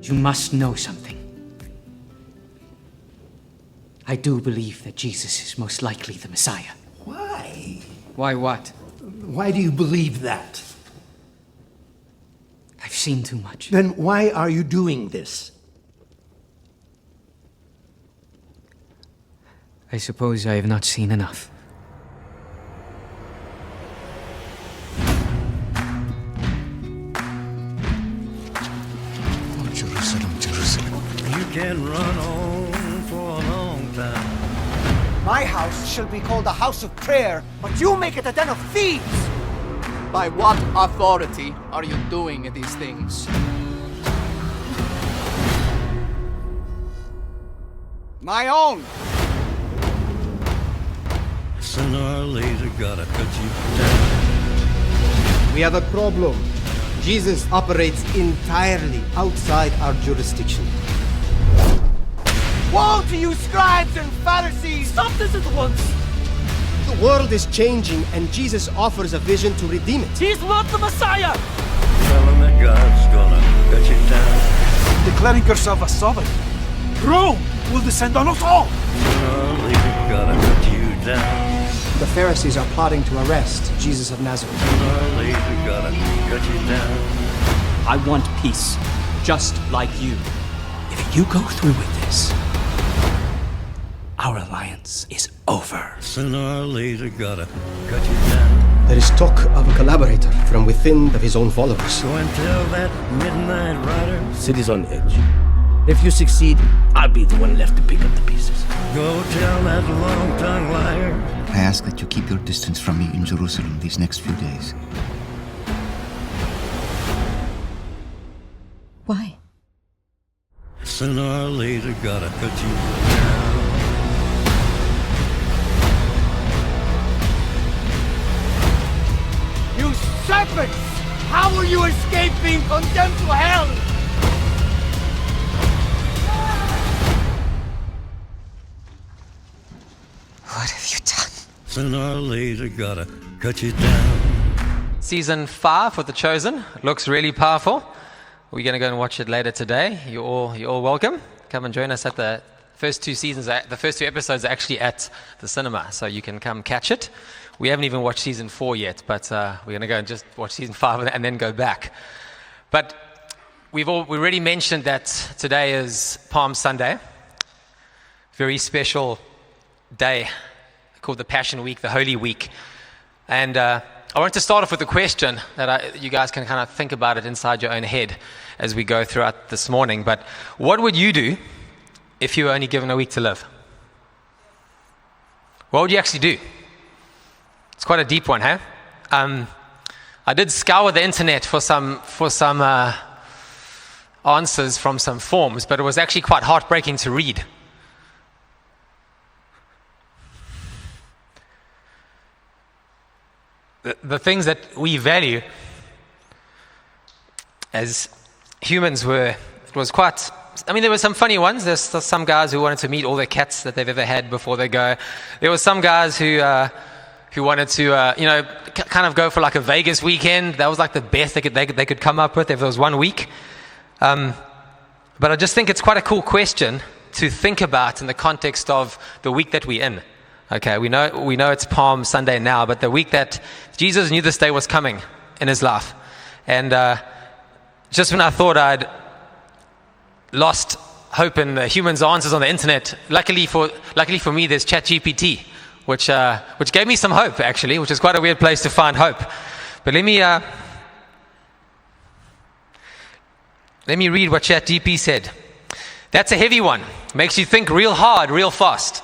You must know something. I do believe that Jesus is most likely the Messiah. Why? Why what? Why do you believe that? I've seen too much. Then why are you doing this? I suppose I have not seen enough. Oh, Jerusalem, Jerusalem. You can run on for a long time. My house shall be called a house of prayer, but you make it a den of thieves! By what authority are you doing these things? My own! Sooner or later, gotta cut you down. We have a problem. Jesus operates entirely outside our jurisdiction. Woe to you, scribes and Pharisees! Stop this at once! The world is changing, and Jesus offers a vision to redeem it. He's not the Messiah! Tell him that God's gonna cut you down. Declaring yourself a sovereign, Rome will descend on us all! Sooner or later, gotta cut you down. The Pharisees are plotting to arrest Jesus of Nazareth. Sooner or later, gotta cut you down. I want peace, just like you. If you go through with this, our alliance is over. Sooner or later, gotta cut you down. There is talk of a collaborator from within of his own followers. Go and tell that midnight rider. City's on edge. If you succeed, I'll be the one left to pick up the pieces. Go tell that long-tongued liar. I ask that you keep your distance from me in Jerusalem these next few days. Why? Sooner or later, gotta cut you down. You serpents! How will you escape being condemned to hell? What have you done? Sooner or later, gotta cut you down. Season 5 of The Chosen. It looks really powerful. We're going to go and watch it later today. You're all welcome. Come and join us at the first two episodes are actually at the cinema, so you can come catch it. We haven't even watched season 4 yet, but we're going to go and just watch season 5 and then go back. But we already mentioned that today is Palm Sunday. Very special day called the Passion Week, the Holy Week. And I want to start off with a question that you guys can kind of think about it inside your own head as we go throughout this morning. But what would you do if you were only given a week to live? What would you actually do? It's quite a deep one, hey? I did scour the internet for some answers from some forms, but it was actually quite heartbreaking to read. The things that we value as humans there were some funny ones. There's some guys who wanted to meet all their cats that they've ever had before they go. There were some guys who wanted to, kind of go for like a Vegas weekend. That was like the best they could come up with if it was 1 week. But I just think it's quite a cool question to think about in the context of the week that we're in. Okay, we know it's Palm Sunday now, but the week that Jesus knew this day was coming in his life. And just when I thought I'd lost hope in the humans' answers on the internet, luckily for me, there's ChatGPT, which gave me some hope, actually, which is quite a weird place to find hope. But let me read what ChatGPT said. That's a heavy one. Makes you think real hard, real fast.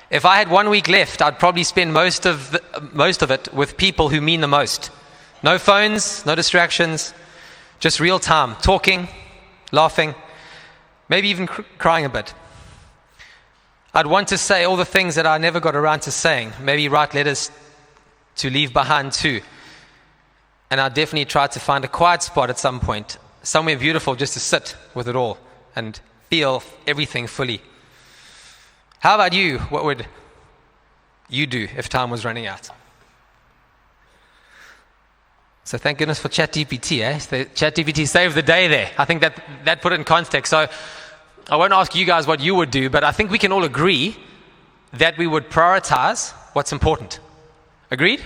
If I had 1 week left, I'd probably spend most of it with people who mean the most. No phones, no distractions, just real time, talking, laughing, maybe even crying a bit. I'd want to say all the things that I never got around to saying, maybe write letters to leave behind too. And I'd definitely try to find a quiet spot at some point, somewhere beautiful just to sit with it all and feel everything fully. How about you? What would you do if time was running out? So thank goodness for ChatGPT, eh? So ChatGPT saved the day there. I think that put it in context. So I won't ask you guys what you would do, but I think we can all agree that we would prioritize what's important. Agreed?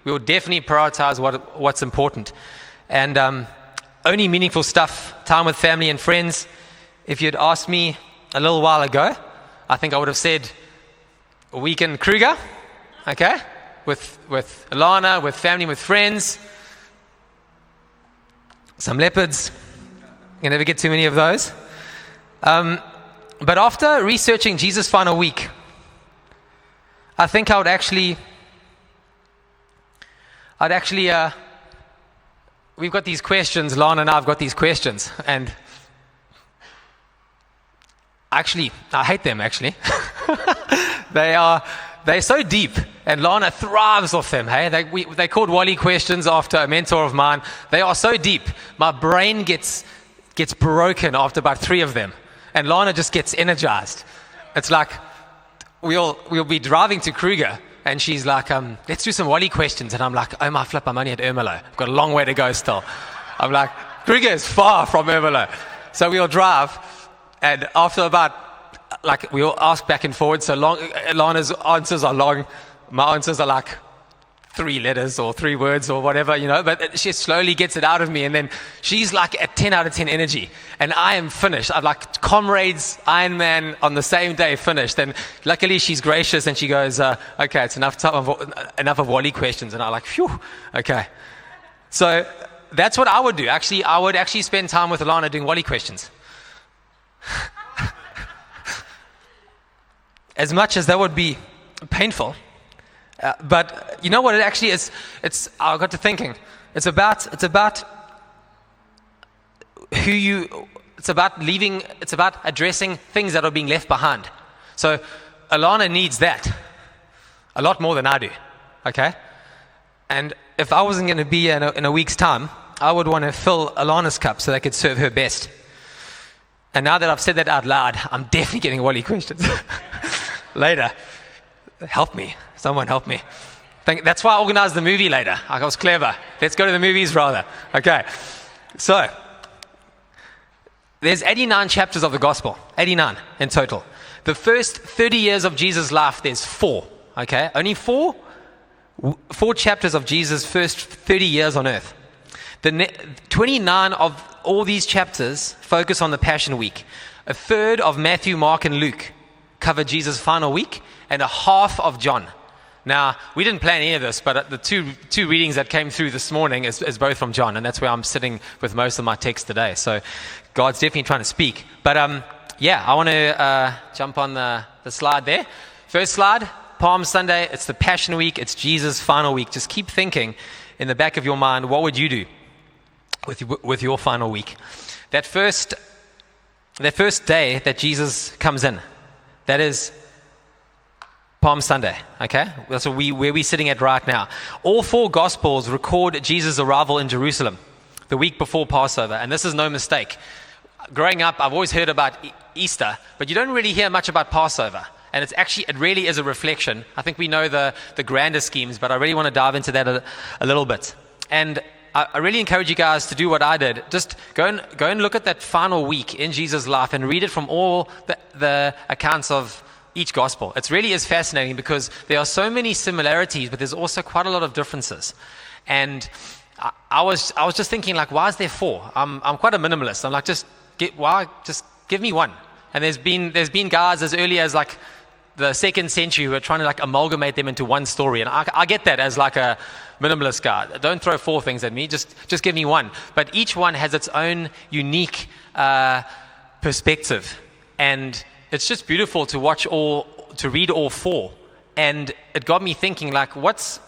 We will definitely prioritize what's important. And only meaningful stuff, time with family and friends. If you'd asked me a little while ago, I think I would have said a week in Kruger, okay? With Alana, with family, with friends. Some leopards. You never get too many of those. But after researching Jesus' final week, I think I'd actually, we've got these questions, Lana and I have got these questions, and actually, I hate them actually. They're so deep, and Lana thrives off them, hey? They called Wally questions after a mentor of mine. They are so deep. My brain gets broken after about 3 of them, and Lana just gets energized. It's like, we'll be driving to Kruger, and she's like, let's do some Wally questions. And I'm like, oh my flip, I'm only at Ermelo. I've got a long way to go still. I'm like, Kruger is far from Ermelo. So we'll drive, and after about, we'll ask back and forward. So long, Lana's answers are long. My answers are like 3 letters or 3 words or whatever, but she slowly gets it out of me, and then she's like at 10 out of 10 energy, and I am finished. I'm like comrades, Iron Man on the same day finished, and luckily she's gracious and she goes, okay, it's enough of Wally questions, and I'm like, phew, okay. So that's what I would do. Actually, I would actually spend time with Alana doing Wally questions. As much as that would be painful, but you know what it actually is? I got to thinking. It's about addressing things that are being left behind. So Alana needs that a lot more than I do. Okay, and if I wasn't going to be in a week's time, I would want to fill Alana's cup so they could serve her best. And now that I've said that out loud, I'm definitely getting Wally questions later. Help me. Someone help me. That's why I organized the movie later. I was clever. Let's go to the movies rather. Okay. So, there's 89 chapters of the gospel. 89 in total. The first 30 years of Jesus' life, there's 4. Okay? Only 4 chapters of Jesus' first 30 years on earth. 29 of all these chapters focus on the Passion Week. A third of Matthew, Mark, and Luke cover Jesus' final week, and a half of John. Now, we didn't plan any of this, but the two readings that came through this morning is both from John, and that's where I'm sitting with most of my text today. So God's definitely trying to speak. But I want to jump on the slide there. First slide, Palm Sunday. It's the Passion Week. It's Jesus' final week. Just keep thinking in the back of your mind, what would you do with your final week? That first day that Jesus comes in, that is Palm Sunday, okay? That's where we're sitting at right now. All 4 Gospels record Jesus' arrival in Jerusalem the week before Passover, and this is no mistake. Growing up, I've always heard about Easter, but you don't really hear much about Passover, and it really is a reflection. I think we know the grander schemes, but I really want to dive into that a little bit. And I really encourage you guys to do what I did. Just go and look at that final week in Jesus' life and read it from all the accounts of each gospel. It really is fascinating because there are so many similarities, but there's also quite a lot of differences. And I was just thinking, like, why is there 4? I'm quite a minimalist. I'm like, just give me one. And there's been guys as early as like the 2nd century who are trying to like amalgamate them into one story. And I get that as like a minimalist guy. Don't throw 4 things at me. Just give me one. But each one has its own unique perspective, and it's just beautiful to read all 4. And it got me thinking, like, what's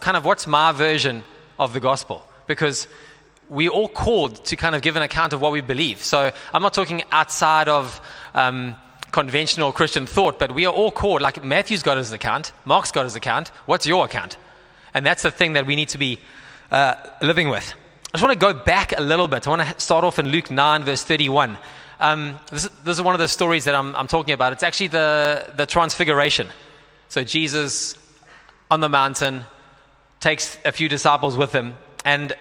my version of the gospel? Because we're all called to kind of give an account of what we believe. So I'm not talking outside of conventional Christian thought, but we are all called. Like, Matthew's got his account, Mark's got his account. What's your account? And that's the thing that we need to be living with. I just want to go back a little bit. I want to start off in Luke 9, verse 31. This is one of the stories that I'm talking about. It's actually the Transfiguration. So Jesus on the mountain takes a few disciples with him, and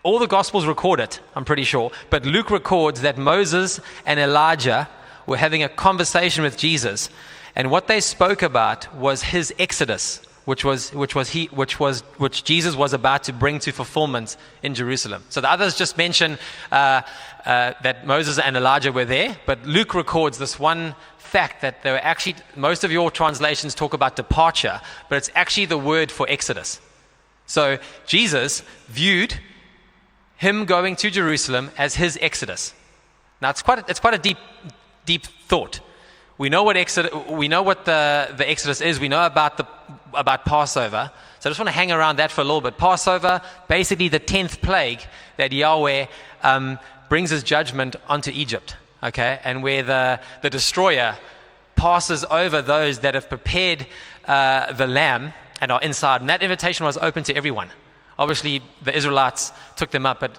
all the Gospels record it, I'm pretty sure, but Luke records that Moses and Elijah were having a conversation with Jesus, and what they spoke about was his exodus, which Jesus was about to bring to fulfillment in Jerusalem. So the others just mention that Moses and Elijah were there, but Luke records this one fact that they were actually, most of your translations talk about departure, but it's actually the word for exodus. So Jesus viewed him going to Jerusalem as his exodus. Now it's quite a deep thought. We know what the exodus is. We know about Passover. So I just want to hang around that for a little bit. Passover, basically the 10th plague that Yahweh brings his judgment onto Egypt. Okay, and where the destroyer passes over those that have prepared the lamb and are inside. And that invitation was open to everyone. Obviously, the Israelites took them up, but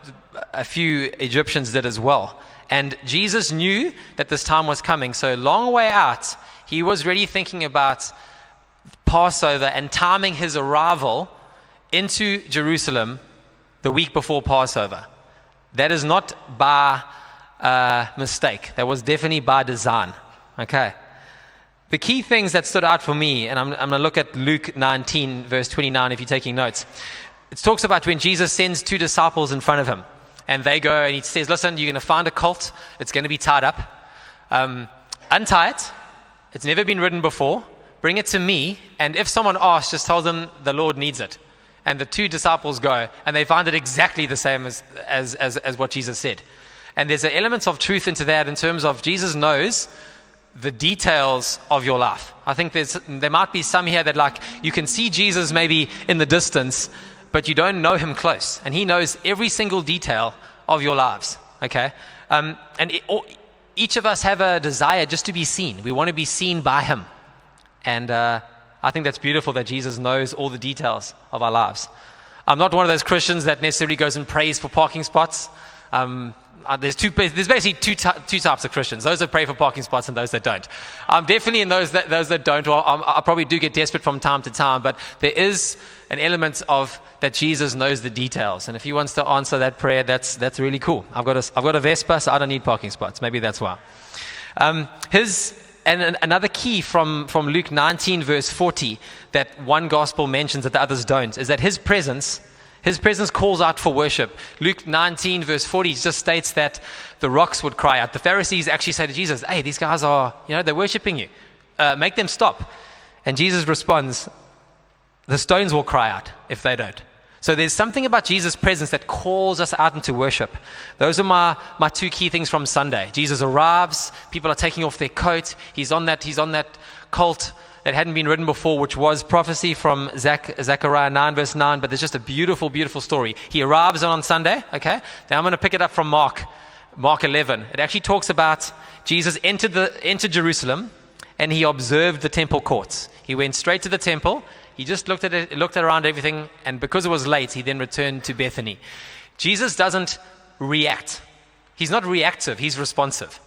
a few Egyptians did as well. And Jesus knew that this time was coming. So a long way out, he was really thinking about Passover and timing his arrival into Jerusalem the week before Passover. That is not by mistake. That was definitely by design. Okay. The key things that stood out for me, and I'm going to look at Luke 19, verse 29, if you're taking notes. It talks about when Jesus sends 2 disciples in front of him. And they go and he says, listen, you're going to find a colt. It's going to be tied up. Untie it. It's never been ridden before. Bring it to me. And if someone asks, just tell them the Lord needs it. And the 2 disciples go and they find it exactly the same as what Jesus said. And there's an element of truth into that in terms of Jesus knows the details of your life. I think there might be some here that like you can see Jesus maybe in the distance, but you don't know him close. And he knows every single detail of your lives. Okay? Each of us have a desire just to be seen. We want to be seen by him. And I think that's beautiful that Jesus knows all the details of our lives. I'm not one of those Christians that necessarily goes and prays for parking spots. There's basically two types of Christians: those that pray for parking spots and those that don't. I'm definitely in those that don't. Well, I probably do get desperate from time to time, but there is an element of that Jesus knows the details, and if he wants to answer that prayer, that's really cool. I've got a Vespa, so I don't need parking spots. Maybe that's why. Another key from Luke 19 verse 40 that one gospel mentions that the others don't is that his presence calls out for worship. Luke 19 verse 40 just states that the rocks would cry out. The Pharisees actually say to Jesus, hey, these guys are, they're worshiping you. Make them stop. And Jesus responds, the stones will cry out if they don't. So there's something about Jesus' presence that calls us out into worship. Those are my 2 key things from Sunday. Jesus arrives, people are taking off their coat, he's on that colt that hadn't been written before, which was prophecy from Zechariah 9 verse 9, but there's just a beautiful, beautiful story. He arrives on Sunday, okay? Now I'm going to pick it up from Mark 11. It actually talks about Jesus entered Jerusalem and he observed the temple courts. He went straight to the temple. He just looked at it, looked around everything, and because it was late, he then returned to Bethany. Jesus doesn't react. He's not reactive, he's responsive.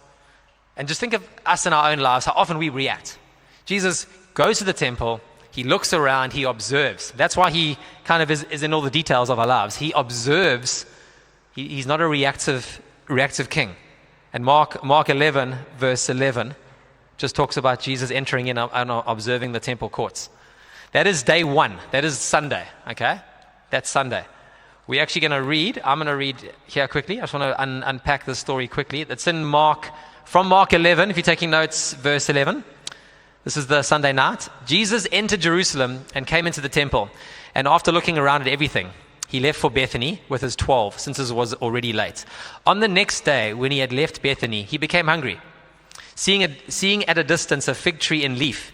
And just think of us in our own lives, how often we react. Jesus goes to the temple, he looks around, he observes. That's why he kind of is in all the details of our lives. He observes. He's not a reactive king. And Mark 11, verse 11, just talks about Jesus entering in and observing the temple courts. That is day 1. That is Sunday, okay? That's Sunday. We're actually going to read. I'm going to read here quickly. I just want to unpack this story quickly. It's in from Mark 11, if you're taking notes, verse 11. This is the Sunday night. Jesus entered Jerusalem and came into the temple. And after looking around at everything, he left for Bethany with his 12, since it was already late. On the next day, when he had left Bethany, he became hungry. Seeing at a distance a fig tree in leaf,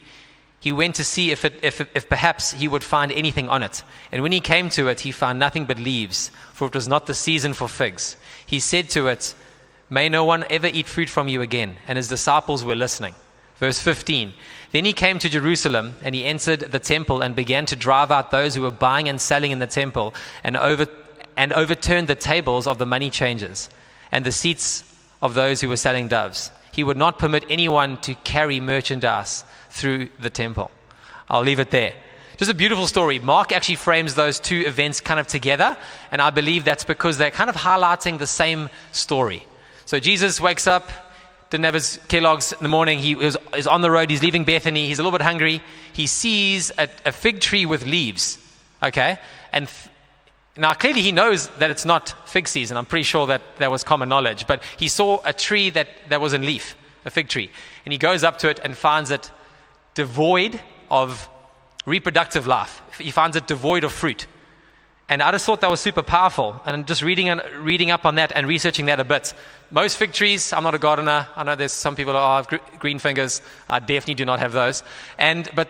he went to see if perhaps he would find anything on it. And when he came to it, he found nothing but leaves, for it was not the season for figs. He said to it, may no one ever eat fruit from you again. And his disciples were listening. Verse 15, then he came to Jerusalem, and he entered the temple and began to drive out those who were buying and selling in the temple, and overturned the tables of the money changers and the seats of those who were selling doves. He would not permit anyone to carry merchandise through the temple. I'll leave it there. just a beautiful story. Mark actually frames those two events kind of together, and I believe that's because they're kind of highlighting the same story. So Jesus wakes up, didn't have his Kellogg's in the morning. He is on the road. He's leaving Bethany. He's a little bit hungry. He sees a fig tree with leaves. Okay, and now clearly he knows that it's not fig season. I'm pretty sure that was common knowledge. But he saw a tree that was in leaf, a fig tree, and he goes up to it and finds it devoid of reproductive life. He finds it devoid of fruit. And I just thought that was super powerful. And just reading up on that and researching that a bit. Most fig trees, I'm not a gardener. I know there's some people who have green fingers. I definitely do not have those. But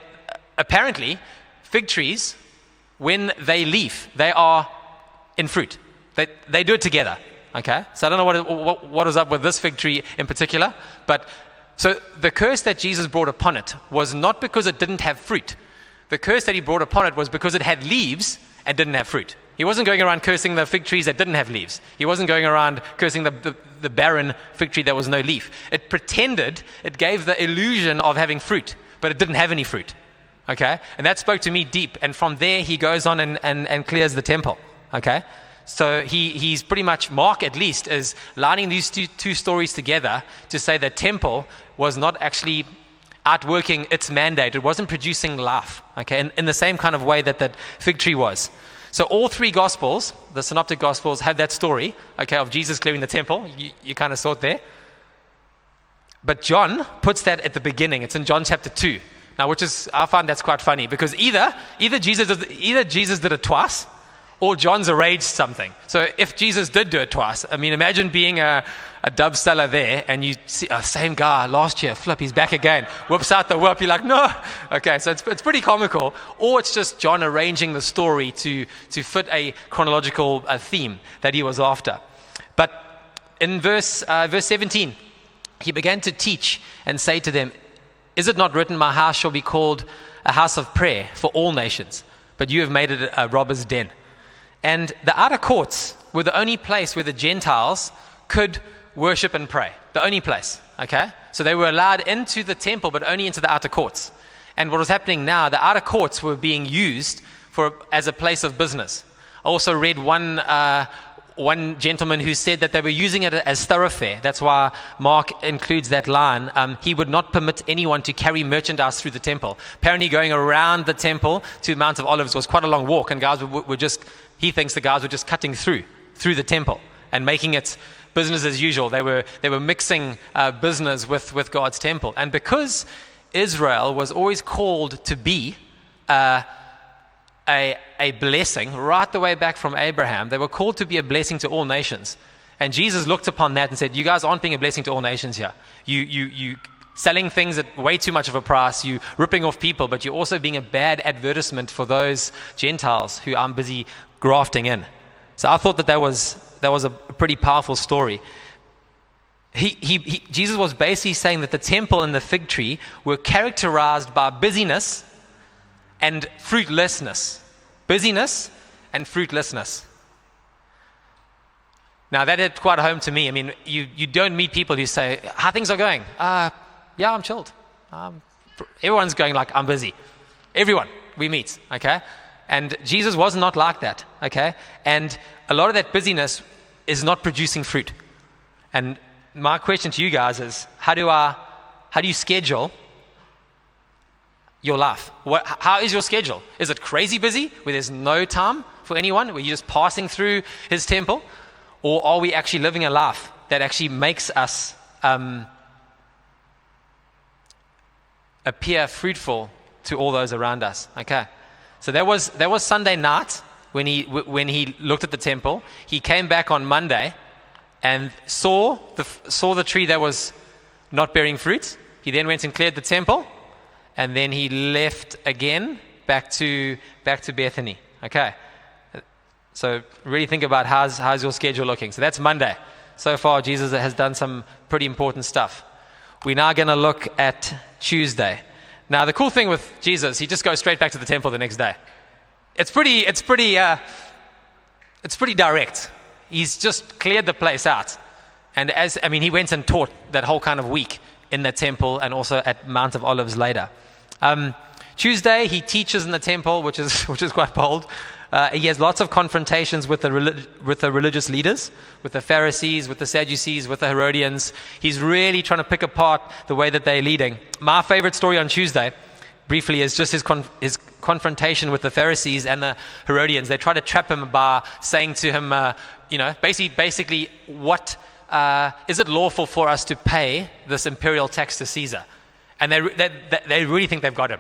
apparently, fig trees, when they leaf, they are in fruit. They do it together. Okay? So I don't know what is up with this fig tree in particular. But so the curse that Jesus brought upon it was not because it didn't have fruit. The curse that he brought upon it was because it had leaves and didn't have fruit. He wasn't going around cursing the fig trees that didn't have leaves. He wasn't going around cursing the barren fig tree that was no leaf. It pretended, it gave the illusion of having fruit, but it didn't have any fruit. Okay? And that spoke to me deep. And from there, he goes on and clears the temple. Okay? So he's pretty much, Mark at least, is lining these two stories together to say the temple was not actually outworking its mandate. It wasn't producing life, okay, in the same kind of way that fig tree was. So all three Gospels, the Synoptic Gospels, have that story, okay, of Jesus clearing the temple. You kind of saw it there. But John puts that at the beginning. It's in John chapter 2. Now, I find that's quite funny, because either Jesus did it twice, or John's arranged something. So if Jesus did do it twice, I mean, imagine being a dove seller there, and you see, same guy last year, flip, he's back again, whips out the whip, you're like, no. Okay, so it's pretty comical. Or it's just John arranging the story to fit a chronological theme that he was after. But in verse 17, he began to teach and say to them, "Is it not written, my house shall be called a house of prayer for all nations, but you have made it a robber's den?" And the outer courts were the only place where the Gentiles could worship and pray. The only place, okay? So they were allowed into the temple, but only into the outer courts. And what was happening now, the outer courts were being used as a place of business. I also read one gentleman who said that they were using it as thoroughfare. That's why Mark includes that line. He would not permit anyone to carry merchandise through the temple. Apparently going around the temple to Mount of Olives was quite a long walk, and guys were just, he thinks the guys were just cutting through the temple and making it business as usual. They were mixing business with God's temple. And because Israel was always called to be a blessing, right the way back from Abraham, they were called to be a blessing to all nations. And Jesus looked upon that and said, you guys aren't being a blessing to all nations here. You selling things at way too much of a price, you ripping off people, but you're also being a bad advertisement for those Gentiles who I'm busy grafting in. So I thought that was a pretty powerful story. Jesus was basically saying that the temple and the fig tree were characterized by busyness and fruitlessness. Busyness and fruitlessness. Now that hit quite home to me. I mean, you don't meet people who say, how things are going? Yeah, I'm chilled. Everyone's going like, I'm busy. Everyone we meet, okay? And Jesus was not like that, okay? And a lot of that busyness is not producing fruit. And my question to you guys is, how do you schedule your life? How is your schedule? Is it crazy busy, where there's no time for anyone, where you're just passing through his temple? Or are we actually living a life that actually makes us appear fruitful to all those around us? Okay. So that was Sunday night when he looked at the temple. He came back on Monday and saw the tree that was not bearing fruit. He then went and cleared the temple, and then he left again back to Bethany. Okay. So really think about how's your schedule looking. So that's Monday. So far, Jesus has done some pretty important stuff. We're now going to look at Tuesday. Now, the cool thing with Jesus, he just goes straight back to the temple the next day. It's pretty direct. He's just cleared the place out. And he went and taught that whole kind of week in the temple and also at Mount of Olives later. Tuesday, he teaches in the temple, which is quite bold. He has lots of confrontations with the religious leaders, with the Pharisees, with the Sadducees, with the Herodians. He's really trying to pick apart the way that they're leading. My favorite story on Tuesday, briefly, is just his confrontation with the Pharisees and the Herodians. They try to trap him by saying to him, basically, what is it lawful for us to pay this imperial tax to Caesar? And they really think they've got him.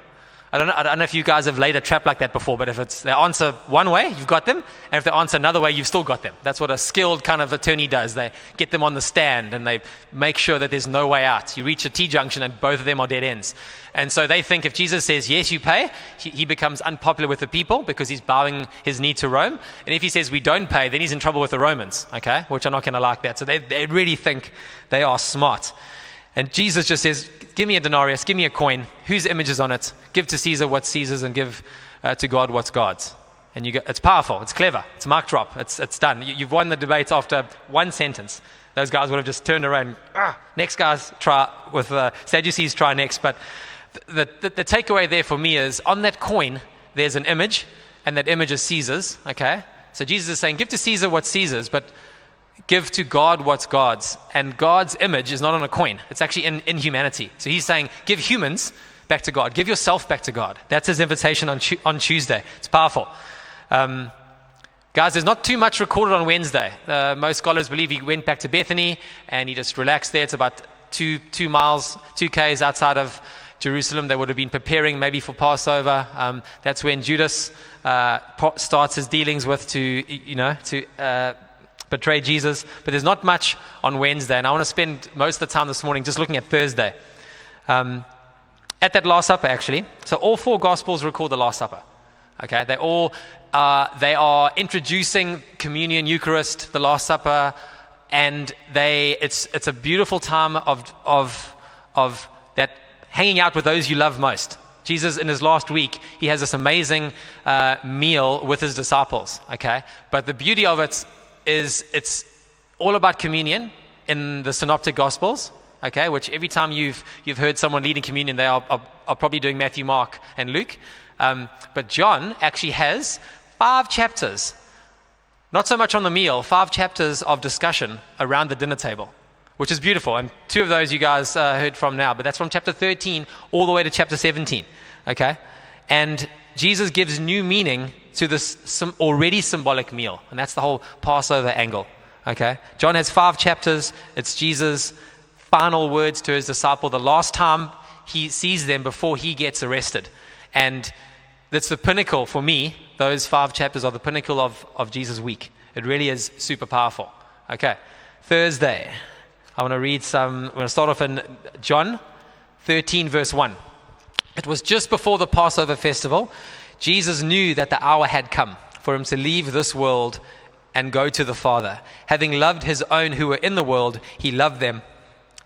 I don't know if you guys have laid a trap like that before, but if they answer one way, you've got them. And if they answer another way, you've still got them. That's what a skilled kind of attorney does. They get them on the stand and they make sure that there's no way out. You reach a T-junction and both of them are dead ends. And so they think if Jesus says, yes, you pay, he becomes unpopular with the people because he's bowing his knee to Rome. And if he says we don't pay, then he's in trouble with the Romans, okay? Which are not going to like that. So they really think they are smart. And Jesus just says, give me a denarius, give me a coin, whose image is on it, give to Caesar what's Caesar's and give to God what's God's. And it's powerful, it's clever, it's a mic drop, it's done. You've won the debate after one sentence. Those guys would have just turned around, next guys try with Sadducees try next. But the takeaway there for me is on that coin, there's an image, and that image is Caesar's, okay? So Jesus is saying, give to Caesar what's Caesar's, but give to God what's God's. And God's image is not on a coin. It's actually in humanity. So he's saying, give humans back to God. Give yourself back to God. That's his invitation on Tuesday. It's powerful. Guys, there's not too much recorded on Wednesday. Most scholars believe he went back to Bethany and he just relaxed there. It's about 2 miles, 2 Ks outside of Jerusalem. They would have been preparing maybe for Passover. That's when Judas starts his dealings with to betray Jesus. But there's not much on Wednesday, and I want to spend most of the time this morning just looking at Thursday. At that Last Supper, actually. So all 4 Gospels record the Last Supper. Okay, they are introducing communion, Eucharist, the Last Supper, and it's a beautiful time of that hanging out with those you love most. Jesus, in his last week, he has this amazing meal with his disciples. Okay, but the beauty of it is it's all about communion in the Synoptic Gospels, okay, which every time you've heard someone leading communion, they are probably doing Matthew, Mark, and Luke. But John actually has 5 chapters, not so much on the meal, 5 chapters of discussion around the dinner table, which is beautiful. And 2 of those you guys heard from now, but that's from chapter 13 all the way to chapter 17, okay? And Jesus gives new meaning to this already symbolic meal. And that's the whole Passover angle. Okay? John has 5 chapters. It's Jesus' final words to his disciple, the last time he sees them before he gets arrested. And that's the pinnacle for me. Those 5 chapters are the pinnacle of Jesus' week. It really is super powerful. Okay. Thursday. I want to read I'm going to start off in John 13, verse 1. It was just before the Passover festival. Jesus knew that the hour had come for him to leave this world and go to the Father. Having loved his own who were in the world, he loved them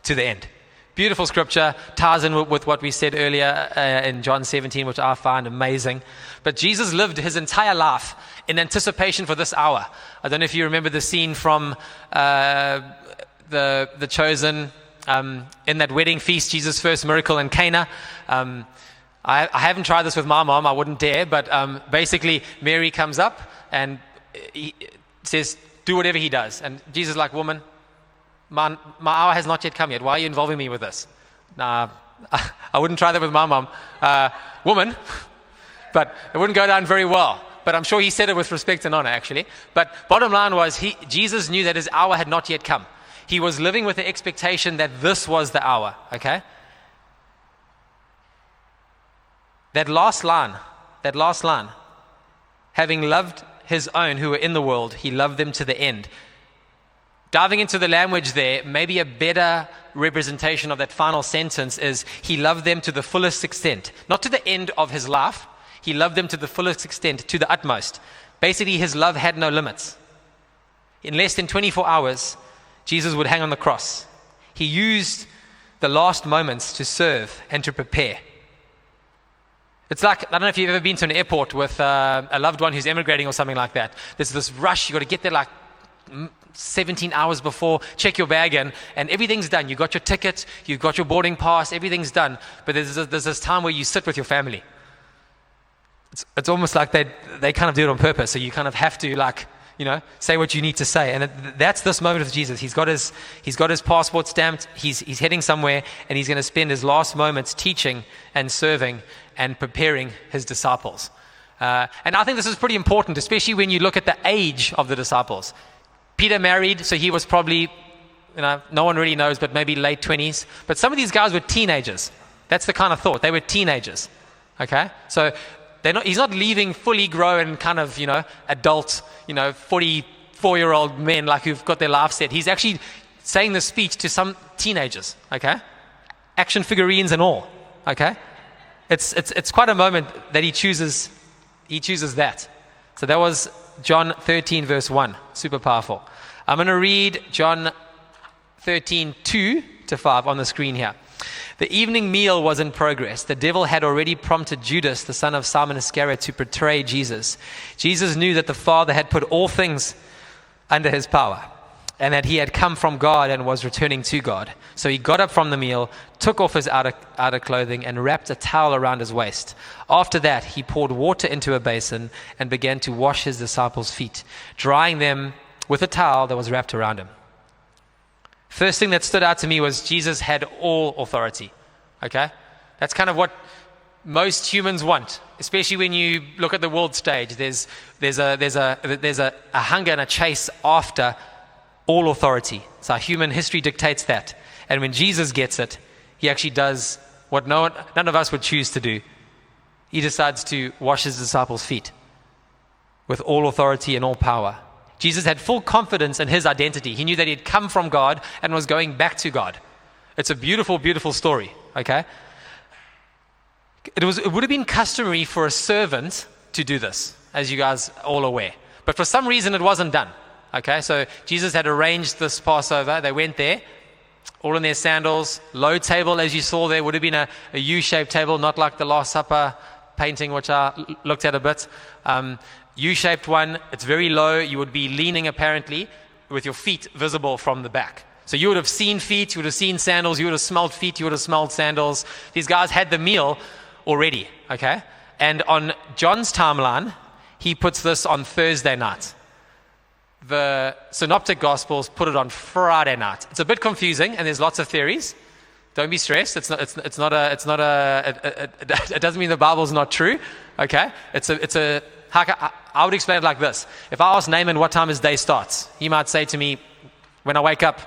to the end. Beautiful scripture, ties in with what we said earlier in John 17, which I find amazing. But Jesus lived his entire life in anticipation for this hour. I don't know if you remember the scene from the Chosen in that wedding feast, Jesus' first miracle in Cana. I haven't tried this with my mom, I wouldn't dare, but basically Mary comes up and he says, do whatever he does. And Jesus is like, woman, my hour has not yet come yet. Why are you involving me with this? Nah, I wouldn't try that with my mom. Woman, but it wouldn't go down very well. But I'm sure he said it with respect and honor, actually. But bottom line was, Jesus knew that his hour had not yet come. He was living with the expectation that this was the hour, okay? That last line, having loved his own who were in the world, he loved them to the end. Diving into the language there, maybe a better representation of that final sentence is he loved them to the fullest extent. Not to the end of his life, he loved them to the fullest extent, to the utmost. Basically, his love had no limits. In less than 24 hours, Jesus would hang on the cross. He used the last moments to serve and to prepare. It's like, I don't know if you've ever been to an airport with a loved one who's emigrating or something like that. There's this rush, you've got to get there like 17 hours before, check your bag in, and everything's done. You've got your ticket, you've got your boarding pass, everything's done. But there's this time where you sit with your family. it's almost like they kind of do it on purpose. So you kind of have to say what you need to say. And that's this moment with Jesus. He's got his passport stamped. He's heading somewhere, and he's going to spend his last moments teaching and serving and preparing his disciples. And I think this is pretty important, especially when you look at the age of the disciples. Peter married, so he was probably, no one really knows, but maybe late 20s. But some of these guys were teenagers. That's the kind of thought. They were teenagers. Okay? So he's not leaving fully grown kind of, adult, 44-year-old men like who've got their life set. He's actually saying the speech to some teenagers. Okay? Action figurines and all. Okay? It's quite a moment that he chooses that. So that was John 13 verse 1. Super powerful. I'm going to read John 13, 2 to 5 on the screen here. The evening meal was in progress. The devil had already prompted Judas, the son of Simon Iscariot, to betray Jesus. Jesus knew that the Father had put all things under his power, and that he had come from God and was returning to God. So he got up from the meal, took off his outer clothing, and wrapped a towel around his waist. After that, he poured water into a basin and began to wash his disciples' feet, drying them with a towel that was wrapped around him. First thing that stood out to me was Jesus had all authority. Okay? That's kind of what most humans want, especially when you look at the world stage. There's a hunger and a chase after all authority. So human history dictates that. And when Jesus gets it, he actually does what none of us would choose to do. He decides to wash his disciples' feet with all authority and all power. Jesus had full confidence in his identity. He knew that he had come from God and was going back to God. It's a beautiful, beautiful story. Okay? It would have been customary for a servant to do this, as you guys are all aware. But for some reason, it wasn't done. Okay? So Jesus had arranged this Passover. They went there, all in their sandals. Low table, as you saw there, would have been a U-shaped table, not like the Last Supper painting, which I looked at a bit. U-shaped one. It's very low. You would be leaning apparently with your feet visible from the back. So you would have seen feet, you would have seen sandals, you would have smelled feet, you would have smelled sandals. These guys had the meal already, okay? And on John's timeline, he puts this on Thursday night. The Synoptic Gospels put it on Friday night. It's a bit confusing, and there's lots of theories. Don't be stressed. It doesn't mean the Bible's not true, okay? I would explain it like this. If I ask Naaman what time his day starts, he might say to me, when I wake up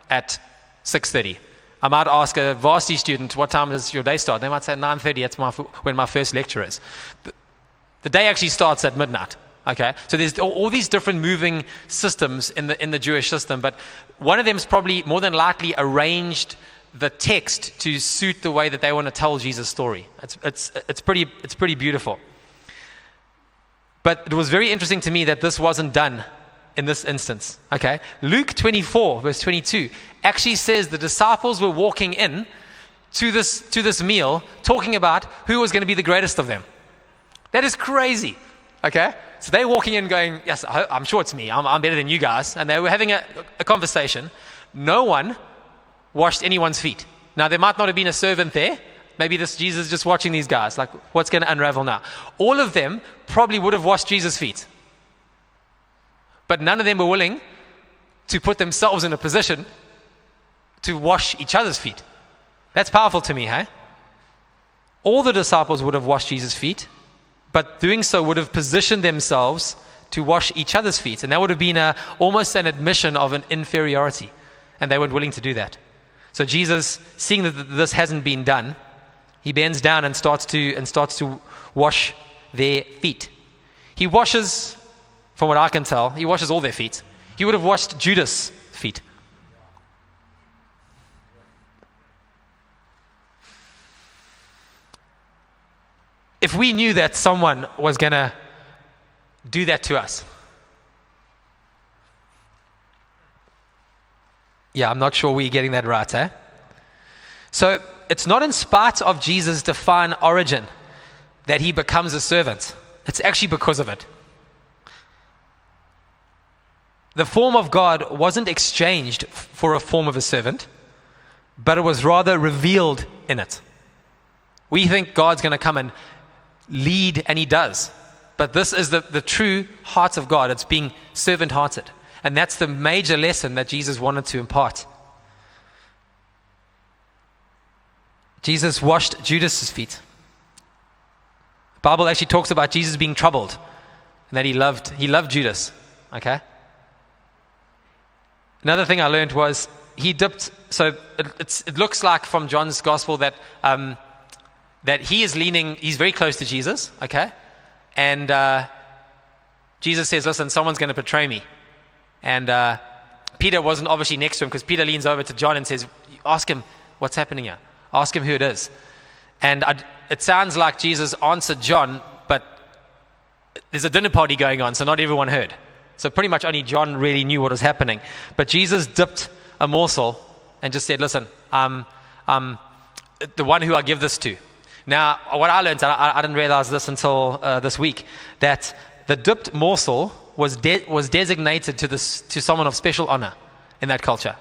at 6:30. I might ask a varsity student, what time does your day start? They might say 9:30, that's when my first lecture is. The day actually starts at midnight. Okay, so there's all these different moving systems in the Jewish system, but one of them is probably more than likely arranged the text to suit the way that they want to tell Jesus' story. It's pretty beautiful. But it was very interesting to me that this wasn't done in this instance. Okay, Luke 24 verse 22 actually says the disciples were walking in to this meal, talking about who was going to be the greatest of them. That is crazy. Okay, so they're walking in going, yes, I'm sure it's me. I'm better than you guys. And they were having a conversation. No one washed anyone's feet. Now, there might not have been a servant there. Maybe this Jesus is just watching these guys. Like, what's going to unravel now? All of them probably would have washed Jesus' feet. But none of them were willing to put themselves in a position to wash each other's feet. That's powerful to me, hey? All the disciples would have washed Jesus' feet, but doing so would have positioned themselves to wash each other's feet. And that would have been almost an admission of an inferiority. And they weren't willing to do that. So Jesus, seeing that this hasn't been done, he bends down and starts to wash their feet. He washes, from what I can tell, he washes all their feet. He would have washed Judas' feet. If we knew that someone was going to do that to us, yeah, I'm not sure we're getting that right, eh? So it's not in spite of Jesus' divine origin that he becomes a servant. It's actually because of it. The form of God wasn't exchanged for a form of a servant, but it was rather revealed in it. We think God's going to come and lead, and he does. But this is the true heart of God. It's being servant-hearted. And that's the major lesson that Jesus wanted to impart. Jesus washed Judas's feet. The Bible actually talks about Jesus being troubled and that he loved Judas. Okay? Another thing I learned was he dipped, so it looks like from John's gospel that that he's very close to Jesus, okay? And Jesus says, listen, someone's going to betray me. And Peter wasn't obviously next to him, because Peter leans over to John and says, ask him what's happening here. Ask him who it is. And it sounds like Jesus answered John, but there's a dinner party going on, so not everyone heard. So pretty much only John really knew what was happening. But Jesus dipped a morsel and just said, listen, the one who I give this to. Now, what I learned, I didn't realize this until this week, that the dipped morsel was designated to someone of special honor in that culture.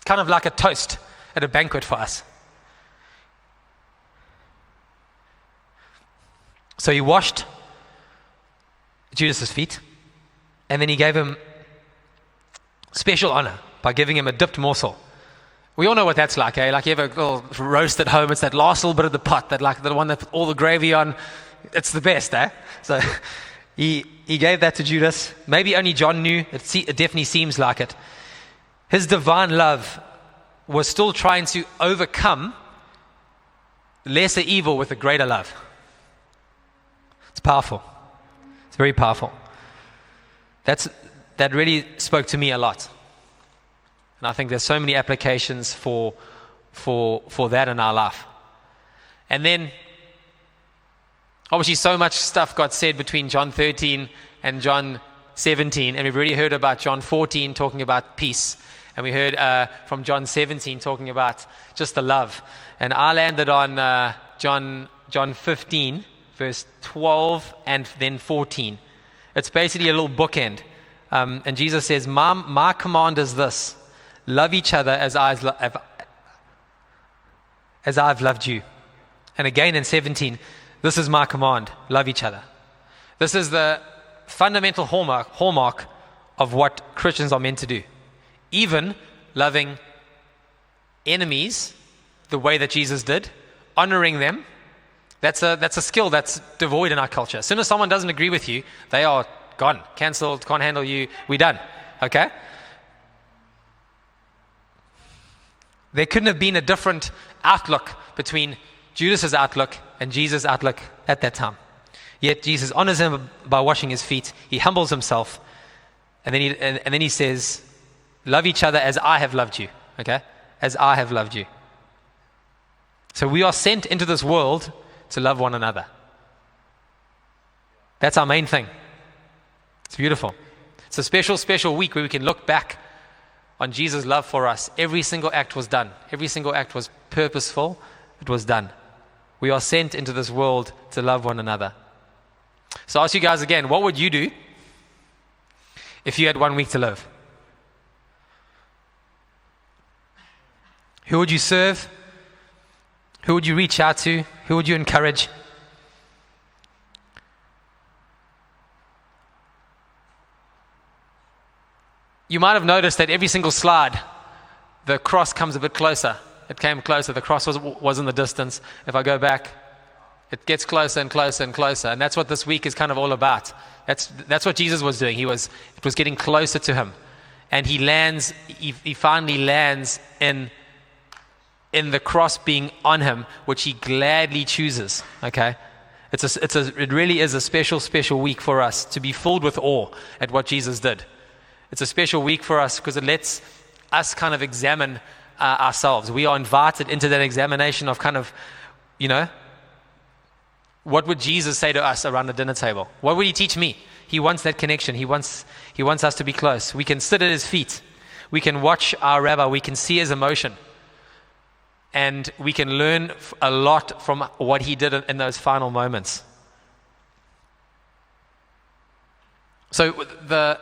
Kind of like a toast at a banquet for us. So he washed Judas's feet, and then he gave him special honor by giving him a dipped morsel. We all know what that's like, eh? Like you have a little roast at home, it's that last little bit of the pot, that like the one that put all the gravy on. It's the best, eh? So he gave that to Judas. Maybe only John knew. It definitely seems like it. His divine love was still trying to overcome lesser evil with a greater love. It's powerful. It's very powerful. That really spoke to me a lot. And I think there's so many applications for that in our life. And then, obviously, so much stuff got said between John 13 and John 17. And we've already heard about John 14 talking about peace. And we heard from John 17 talking about just the love. And I landed on John 15, verse 12 and then 14. It's basically a little bookend. And Jesus says, my command is this: love each other as I've loved you. And again in 17, this is my command: love each other. This is the fundamental hallmark of what Christians are meant to do. Even loving enemies the way that Jesus did, honoring them. That's a skill that's devoid in our culture. As soon as someone doesn't agree with you, they are gone, cancelled, can't handle you, we're done. Okay? There couldn't have been a different outlook between Judas's outlook and Jesus' outlook at that time. Yet Jesus honors him by washing his feet. He humbles himself, and then he says, love each other as I have loved you. Okay? As I have loved you. So we are sent into this world to love one another. That's our main thing. It's beautiful. It's a special, special week where we can look back on Jesus' love for us. Every single act was done. Every single act was purposeful. It was done. We are sent into this world to love one another. So I'll ask you guys again, what would you do if you had 1 week to live? Who would you serve? Who would you reach out to? Who would you encourage? You might have noticed that every single slide, the cross comes a bit closer. It came closer. The cross was in the distance. If I go back, it gets closer and closer and closer. And that's what this week is kind of all about. That's what Jesus was doing. It was getting closer to him. And he finally lands in the cross being on him, which he gladly chooses. Okay? It really is a special, special week for us to be filled with awe at what Jesus did. It's a special week for us because it lets us kind of examine ourselves. We are invited into that examination of kind of, what would Jesus say to us around the dinner table? What would he teach me? He wants that connection. He wants us to be close. We can sit at his feet. We can watch our rabbi. We can see his emotion. And we can learn a lot from what he did in those final moments. So the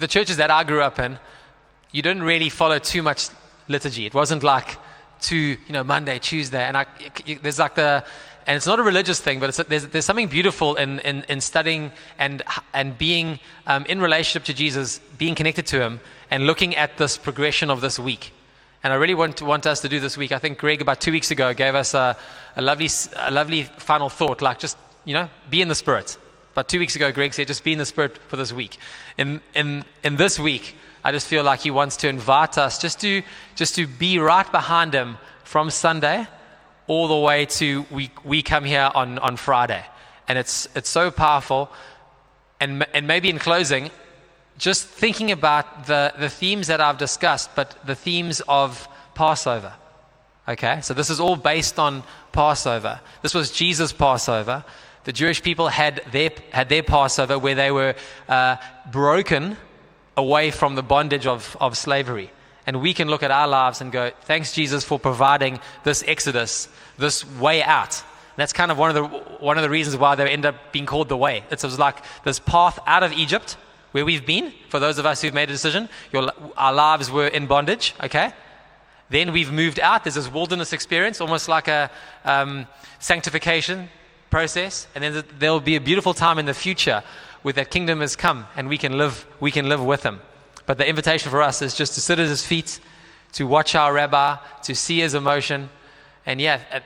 churches that I grew up in, you didn't really follow too much liturgy. It wasn't like Monday, Tuesday, and there's like and it's not a religious thing, but there's something beautiful in studying and being in relationship to Jesus, being connected to Him, and looking at this progression of this week. And I really want us to do this week. I think Greg about 2 weeks ago gave us a lovely final thought, like just be in the Spirit. About 2 weeks ago, Greg said, just be in the Spirit for this week. In this week, I just feel like He wants to invite us just to be right behind Him from Sunday all the way to we come here on Friday. And it's so powerful. And maybe in closing, just thinking about the themes that I've discussed, but the themes of Passover. Okay, so this is all based on Passover. This was Jesus' Passover. The Jewish people had their Passover where they were broken away from the bondage of slavery. And we can look at our lives and go, thanks Jesus for providing this exodus, this way out. And that's kind of one of the reasons why they end up being called the way. It was like this path out of Egypt where we've been, for those of us who've made a decision. Our lives were in bondage, okay? Then we've moved out. There's this wilderness experience, almost like a sanctification process. And then there'll be a beautiful time in the future where that kingdom has come and we can live with Him. But the invitation for us is just to sit at His feet, to watch our rabbi, to see His emotion. And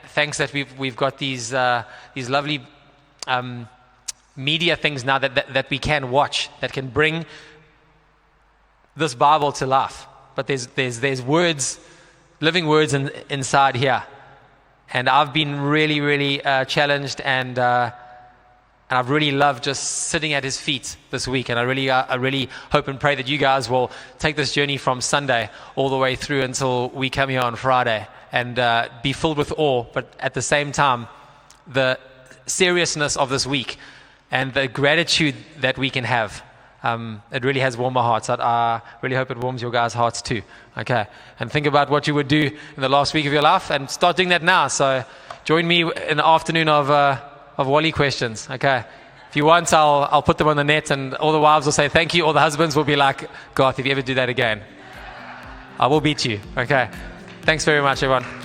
thanks that we've got these lovely media things now that we can watch, that can bring this Bible to life. But there's words, living words inside here. And I've been really, really challenged, and I've really loved just sitting at His feet this week. And I really hope and pray that you guys will take this journey from Sunday all the way through until we come here on Friday, and be filled with awe, but at the same time, the seriousness of this week and the gratitude that we can have. It really has warmed my heart. So I really hope it warms your guys' hearts too. Okay, and think about what you would do in the last week of your life, and start doing that now. So join me in the afternoon of Wally questions. Okay, if you want, I'll put them on the net, and all the wives will say thank you. All the husbands will be like, Garth, if you ever do that again, I will beat you. Okay, thanks very much, everyone.